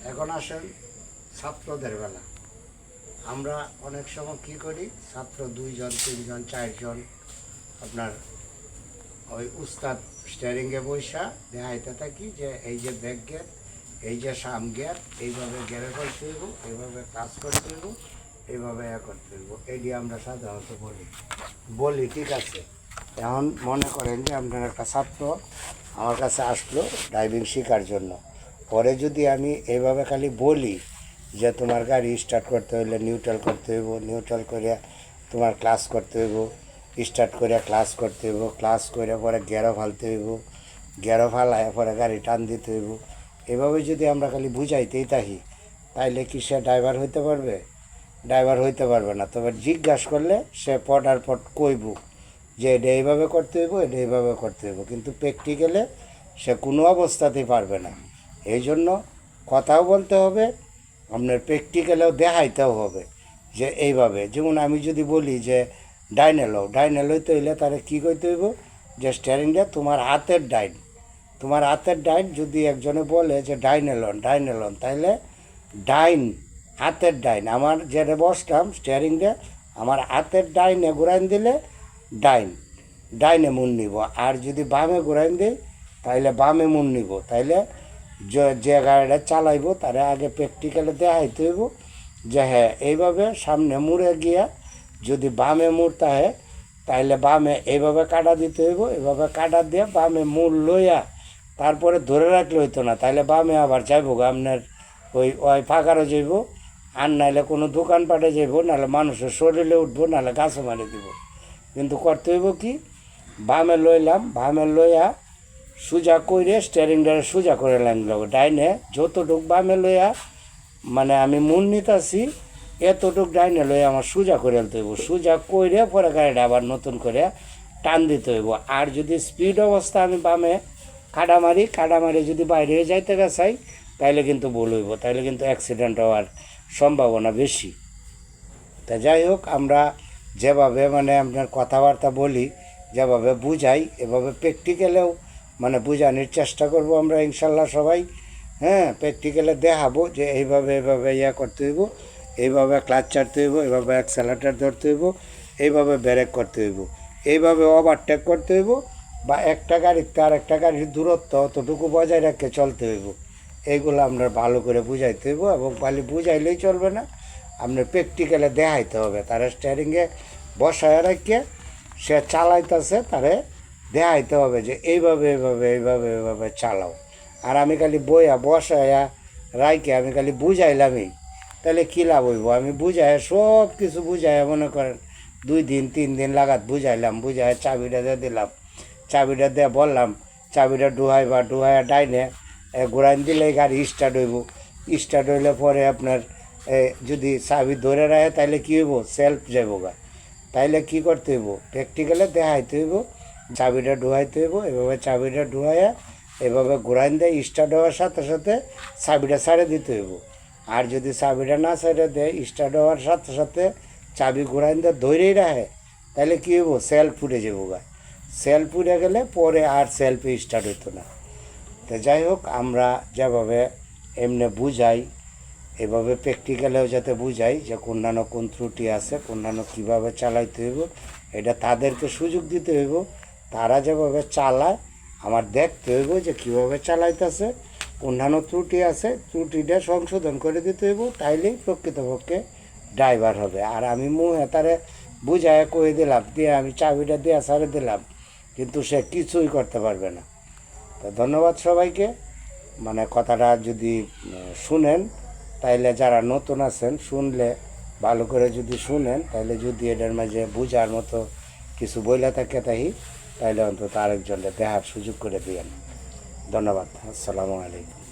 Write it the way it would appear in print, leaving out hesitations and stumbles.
এখন আসেন ছাত্রদের বেলা। আমরা অনেক সময় কী করি, ছাত্র 2 জন 3 জন 4 জন আপনার ওই উস্তাদ স্টিয়ারিংয়ে বৈশা দেখাইতে থাকি যে এই যে ব্যাক গিয়ার, এই যে সাম গিয়ার, এইভাবে গিয়ারে করতে হইব, এইভাবে কাজ করতে হইব, এইভাবে করতে হইব। এটি আমরা সাধারণত বলি ঠিক আছে। এখন মনে করেন যে আপনার একটা ছাত্র আমার কাছে আসলো ড্রাইভিং শেখার জন্য, পরে যদি আমি এইভাবে খালি বলি যে তোমার গাড়ি স্টার্ট করতে হইলে নিউট্রাল করতে হইব, নিউট্রাল করে তোমার ক্লাস করতে হইব, স্টার্ট করে ক্লাস করতে হইব, ক্লাস করে পরে গিয়ারও ফালতে হইব, গিয়ারও ফালায় পরে গাড়ি টান দিতে হইব, এভাবে যদি আমরা খালি বুঝাইতেই থাকি তাইলে কি সে ড্রাইভার হইতে পারবে? ড্রাইভার হইতে পারবে না। তবে জিজ্ঞাসা করলে সে পট আর পট কইব যে এটা এইভাবে করতে হইব, এটা এইভাবে করতে হইব, কিন্তু প্র্যাকটিক্যালে সে কোনো অবস্থাতেই পারবে না। এই জন্য কথাও বলতে হবে, আপনার প্র্যাকটিক্যালেও দেখাইতেও হবে যে এইভাবে। যেমন আমি যদি বলি যে ডাইনে লইতে হইলে তাহলে কী কইতে হইব, যে স্টিয়ারিংটা তোমার হাতের ডাইন, তোমার হাতের ডাইন। যদি একজনে বলে যে ডাইনে লন, তাইলে ডাইন, হাতের ডাইন, আমার যেটা বসলাম স্টিয়ারিংটা আমার হাতের ডাইনে ঘুরাইন দিলে ডাইনে মন নিব, আর যদি বামে ঘুরাইন দিই তাইলে বামে মন নিব। তাইলে যে গাড়িটা চালাইব তারা আগে প্র্যাকটিক্যালে দেখাইতে হইব যে হ্যাঁ এইভাবে সামনে মুড়ে গিয়া যদি বামে মুড়তে হয় তাইলে বামে এইভাবে কাটা দিতে হইব, এইভাবে কাটা দিয়ে বামে মূল লইয়া তারপরে ধরে রাখলে হইতো না, তাইলে বামে আবার যাইব আপনার ওই ফাঁকারও যাইব, আর নাহলে কোনো দোকানপাটে যাইব, নাহলে মানুষের শরীরে উঠবো, নাহলে গাছে মারি দিব। কিন্তু করতে হইব কি, বামে লইলাম, বামে লইয়া সোজা কইরে স্টিয়ারিংটারে সোজা করে লাগলো ডাইনে যতটুক বামে লইয়া মানে আমি মন নিতেছি এতটুক ডাইনে লইয়া আমার সোজা করে আনতে হইব, সোজা কইরে পরে গাড়িটা আবার নতুন করে টান দিতে হইব। আর যদি স্পিড অবস্থা আমি বামে কাটা মারি যদি বাইরে যাইতে গেছাই তাইলে কিন্তু ভুল হইব, তাইলে কিন্তু অ্যাক্সিডেন্ট হওয়ার সম্ভাবনা বেশি। তা যাই হোক, আমরা যেভাবে মানে আপনার কথাবার্তা বলি, যেভাবে বুঝাই, এভাবে প্র্যাকটিক্যালেও মানে বোঝানোর চেষ্টা করব আমরা ইনশাল্লাহ সবাই। হ্যাঁ, প্র্যাকটিক্যালে দেখাবো যে এইভাবে করতে হইব, এইভাবে ক্লাচ ছাড়তে হইব, এইভাবে অ্যাক্সেলেরেটর ধরতে হইব, এইভাবে ব্রেক করতে হইব, এইভাবে ওভারটেক করতে হইব, বা একটা গাড়িতে আর একটা গাড়ির দূরত্ব অতটুকু বজায় রেখে চলতে হইব। এইগুলো আপনার ভালো করে বুঝাইতে হইব, এবং খালি বুঝাইলেই চলবে না, আপনার প্র্যাকটিক্যালে দেখাইতে হবে। তারা স্টিয়ারিংয়ে বসায় রেখে সে চালাইতেছে, তারে দেখাইতে হবে যে এইভাবে চালাও। আর আমি খালি বসায়া রাইকে আমি খালি বুঝাইলামই, তাহলে কী লাভ হইব? আমি বুঝাই সব কিছু বুঝাইয়া মনে করেন 2 দিন 3 দিন লাগাত বুঝাইয়া চাবিটা দিয়ে দিলাম, চাবিটা দিয়ে বললাম চাবিটা ডুহাইয়া ডাইনে ঘুরাইন দিলে গাড়ি স্টার্ট হইব। স্টার্ট হইলে পরে আপনার যদি চাবি ধরে রাখে তাইলে কী হইব, সেলফ যাইব গা। তাইলে কী করতে হইব, প্র্যাকটিক্যালে দেখাইতে হইব, চাবিটা ডুহাইতে হইব, এভাবে চাবিটা ডুহাইয়া এভাবে ঘুরাইন দেয় স্টার্ট হওয়ার সাথে সাথে চাবিটা ছাড়ে দিতে হইব। আর যদি চাবিটা না ছাড়ে দেয় স্টার্ট হওয়ার সাথে সাথে চাবি ঘুরাইন দিয়ে ধরেই রাখে, তাহলে কী হইব, সেলফ উঠে যাব গা। সেলফ উঠে গেলে পরে আর সেলফে স্টার্ট হইতো না। তো যাই হোক, আমরা যেভাবে এমনি বুঝাই এভাবে প্র্যাকটিক্যালেও যাতে বুঝাই যে কোন ত্রুটি আছে, কীভাবে চালাইতে হইব, এটা তাদেরকে সুযোগ দিতে হইব। তারা যেভাবে চালায় আমার দেখতে হইব যে কীভাবে চালাইতেছে, অন্যান্য ত্রুটি আছে, ত্রুটিটা সংশোধন করে দিতে হইব, তাইলেই প্রকৃতপক্ষে ড্রাইভার হবে। আর আমি মুহে তারে বুঝায় কয়ে দিলাম, দিয়ে আমি চাবিটা দিয়ে ছাড়ে দিলাম, কিন্তু সে কিছুই করতে পারবে না। তো ধন্যবাদ সবাইকে। মানে কথাটা যদি শুনেন, তাইলে যারা নতুন আছেন শুনলে ভালো করে যদি শুনেন, তাইলে যদি এটার মাঝে বুঝার মতো কিছু বইলা থাকে তাইলে অন্তত আরেকজনকে দেখার সুযোগ করে দিয়েন। ধন্যবাদ। আসসালামু আলাইকুম।